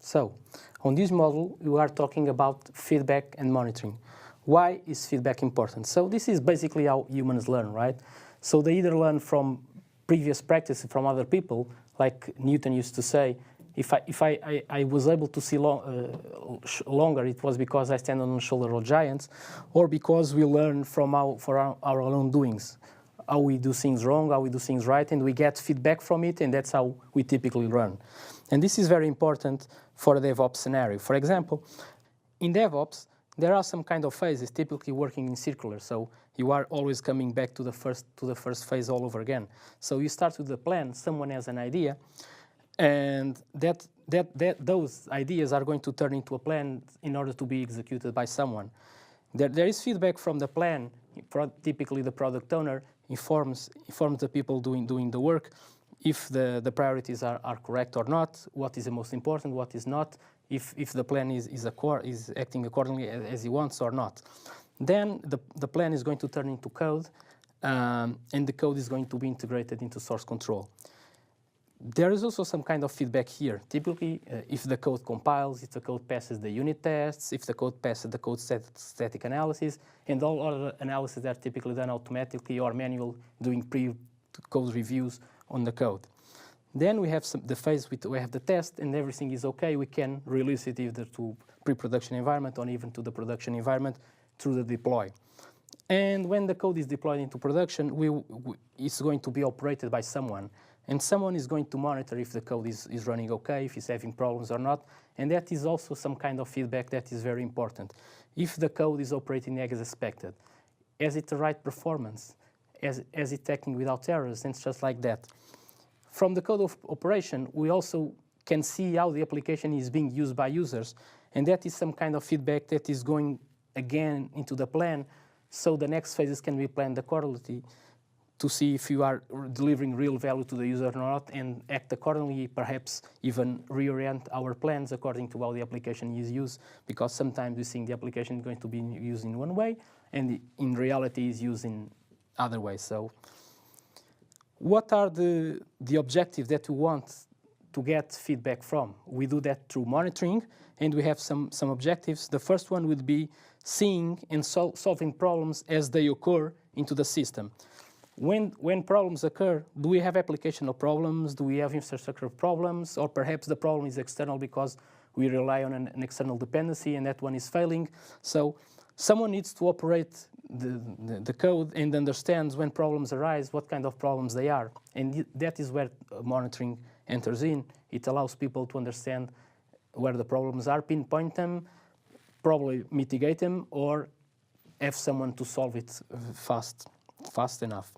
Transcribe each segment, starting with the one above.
So, on this model, we are talking about feedback and monitoring. Why is feedback important? So this is basically how humans learn, right? So they either learn from previous practice from other people, like Newton used to say, if I was able to see longer, it was because I stand on the shoulder of giants, or because we learn from our own doings, how we do things wrong, how we do things right, and we get feedback from it, and that's how we typically learn. And this is very important for a DevOps scenario. For example, in DevOps, there are some kind of phases typically working in circular, so you are always coming back to the first phase all over again. So you start with the plan, someone has an idea, and those ideas are going to turn into a plan in order to be executed by someone. There is feedback from the plan. Typically, the product owner informs the people doing the work if the priorities are correct or not, what is the most important, what is not, if the plan is acting accordingly as he wants or not. Then the plan is going to turn into code, and the code is going to be integrated into source control. There is also some kind of feedback here. Typically, if the code compiles, if the code passes the unit tests, if the code passes the code static analysis, and all other analyses that are typically done automatically or manual, doing pre-code reviews on the code. Then we have the phase we have the test, and everything is okay. We can release it either to pre-production environment or even to the production environment through the deploy. And when the code is deployed into production, it's going to be operated by someone. And someone is going to monitor if the code is running okay, if it's having problems or not. And that is also some kind of feedback that is very important. If the code is operating as expected, has it the right performance, has it acting without errors, and just like that. From the code of operation, we also can see how the application is being used by users. And that is some kind of feedback that is going again into the plan, so the next phases can be planned accordingly, to see if you are delivering real value to the user or not, and act accordingly, perhaps even reorient our plans according to how the application is used, because sometimes we think the application is going to be used in one way, and in reality is used in other ways. So what are the objectives that we want to get feedback from? We do that through monitoring, and we have some objectives. The first one would be seeing and solving problems as they occur into the system. When problems occur, do we have applicational problems? Do we have infrastructure problems? Or perhaps the problem is external because we rely on an external dependency and that one is failing. So someone needs to operate the code and understands when problems arise, what kind of problems they are. And that is where monitoring enters in. It allows people to understand where the problems are, pinpoint them, probably mitigate them, or have someone to solve it fast enough.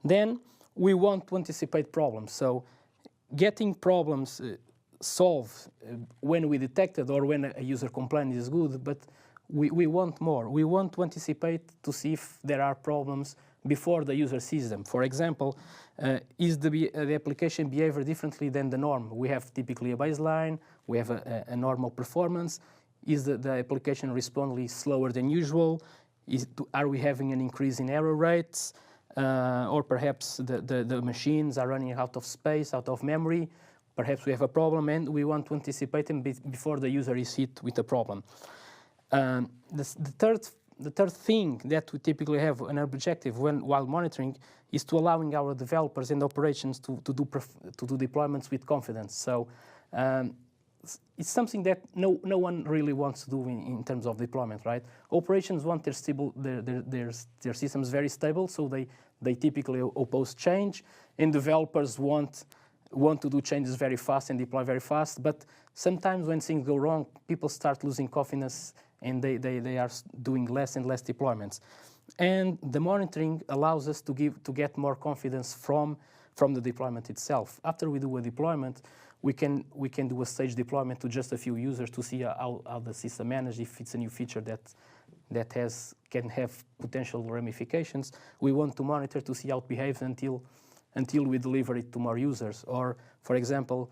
Then we want to anticipate problems. So getting problems solved when we detect it or when a user complaint is good, but we want more. We want to anticipate to see if there are problems before the user sees them. For example, is the application behavior differently than the norm? We have typically a baseline, we have a normal performance. Is the application responding slower than usual? Are we having an increase in error rates? Or perhaps the machines are running out of space, out of memory. Perhaps we have a problem and we want to anticipate them before the user is hit with a problem. The third thing that we typically have an objective while monitoring is to allowing our developers and operations to do deployments with confidence. So it's something that no one really wants to do in terms of deployment, right? Operations want their systems very stable, so they typically oppose change, and developers want to do changes very fast and deploy very fast. But sometimes when things go wrong, people start losing confidence, and they are doing less and less deployments. And the monitoring allows us to get more confidence from the deployment itself. After we do a deployment, we can do a stage deployment to just a few users to see how the system manages, if it's a new feature that can have potential ramifications. We want to monitor to see how it behaves until we deliver it to more users. Or, for example,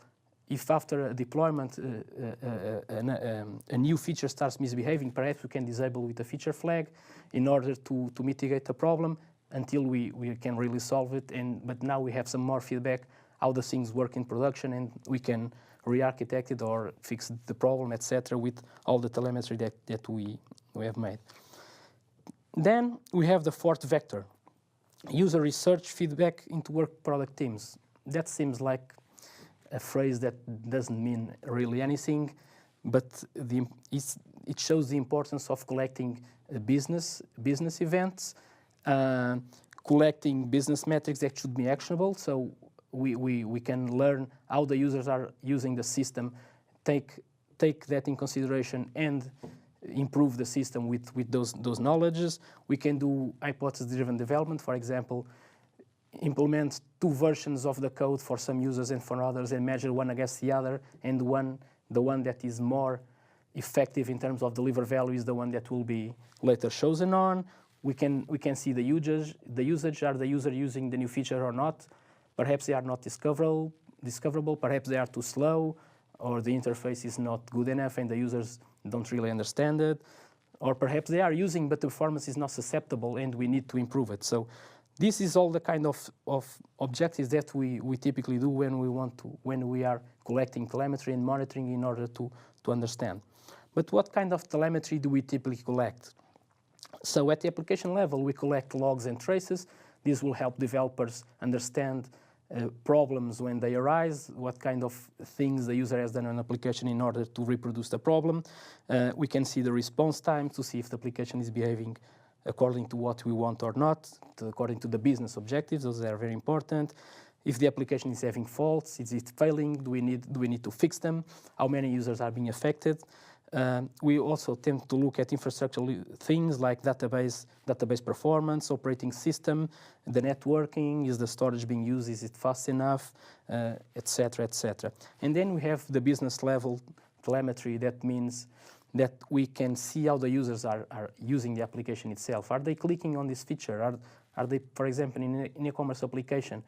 if after a deployment a new feature starts misbehaving, perhaps we can disable with a feature flag in order to mitigate the problem until we can really solve it. But now we have some more feedback how the things work in production, and we can re-architect it or fix the problem, etc., with all the telemetry that we have made. Then we have the fourth vector, user research feedback into work product teams. That seems like a phrase that doesn't mean really anything, but it shows the importance of collecting business events, collecting business metrics that should be actionable, so we can learn how the users are using the system, take that in consideration, and improve the system with those knowledges. We can do hypothesis-driven development, for example, implement two versions of the code for some users and for others, and measure one against the other, and the one that is more effective in terms of deliver value is the one that will be later chosen on. We can see the usage, are the user using the new feature or not. Perhaps they are not discoverable, perhaps they are too slow, or the interface is not good enough and the users don't really understand it, or perhaps they are using but the performance is not susceptible and we need to improve it. So this is all the kind of objectives that we typically do when we are collecting telemetry and monitoring in order to understand. But what kind of telemetry do we typically collect? So at the application level, we collect logs and traces. This will help developers understand problems when they arise, what kind of things the user has done on an application in order to reproduce the problem. We can see the response time to see if the application is behaving according to what we want or not, according to the business objectives. Those are very important. If the application is having faults, is it failing? Do we need to fix them? How many users are being affected? We also tend to look at infrastructure things like database performance, operating system, the networking, is the storage being used, is it fast enough, etc., etc. And then we have the business level telemetry. That means that we can see how the users are using the application itself. Are they clicking on this feature? Are they, for example, in an e-commerce application,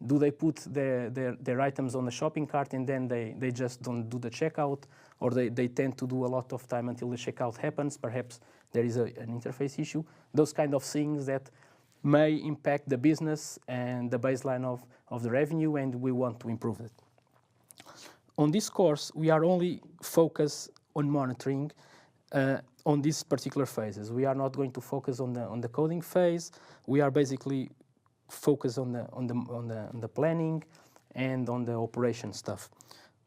do they put their items on the shopping cart and then they just don't do the checkout, or they tend to do a lot of time until the checkout happens? Perhaps there is an interface issue. Those kind of things that may impact the business and the baseline of the revenue, and we want to improve it. On this course, we are only focused on monitoring on these particular phases. We are not going to focus on the coding phase. We are basically focus on the planning and on the operation stuff.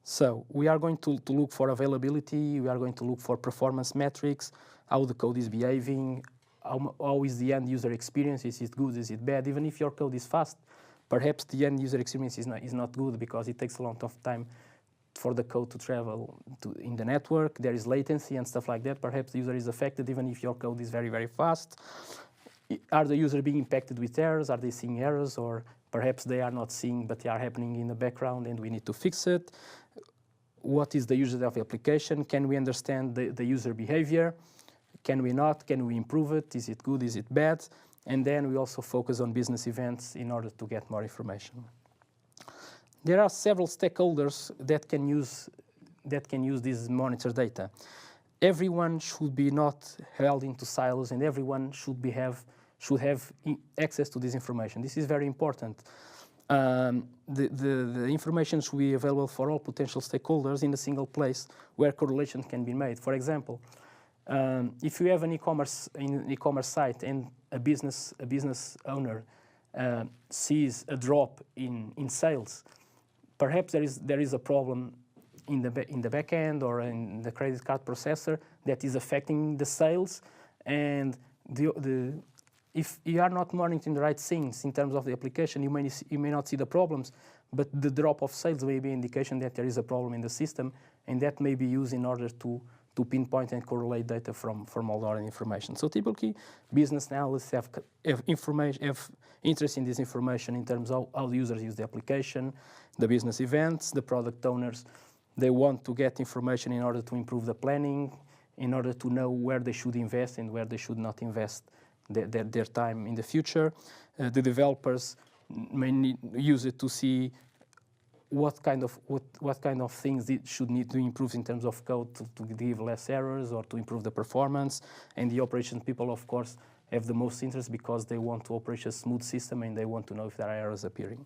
So we are going to look for availability, we are going to look for performance metrics, how the code is behaving, how is the end user experience, is it good, is it bad? Even if your code is fast, perhaps the end user experience is not good because it takes a lot of time for the code to travel in the network. There is latency and stuff like that. Perhaps the user is affected even if your code is very, very fast. Are the user being impacted with errors? Are they seeing errors? Or perhaps they are not seeing, but they are happening in the background and we need to fix it. What is the usage of the application? Can we understand the user behavior? Can we not? Can we improve it? Is it good? Is it bad? And then we also focus on business events in order to get more information. There are several stakeholders that can use this monitor data. Everyone should be not held into silos, and everyone should have access to this information. This is very important. The information should be available for all potential stakeholders in a single place where correlation can be made. For example, if you have an e-commerce site and a business owner sees a drop in sales, perhaps there is a problem in the back end or in the credit card processor that is affecting the sales, and if you are not monitoring the right things in terms of the application, you may not see the problems, but the drop of sales may be an indication that there is a problem in the system, and that may be used in order to pinpoint and correlate data from all the information. So typically, business analysts have interest in this information in terms of how the users use the application, the business events, the product owners. They want to get information in order to improve the planning, in order to know where they should invest and where they should not invest their time in the future. The developers may use it to see what kind of things it should need to improve in terms of code to give less errors or to improve the performance. And the operations people, of course, have the most interest because they want to operate a smooth system and they want to know if there are errors appearing.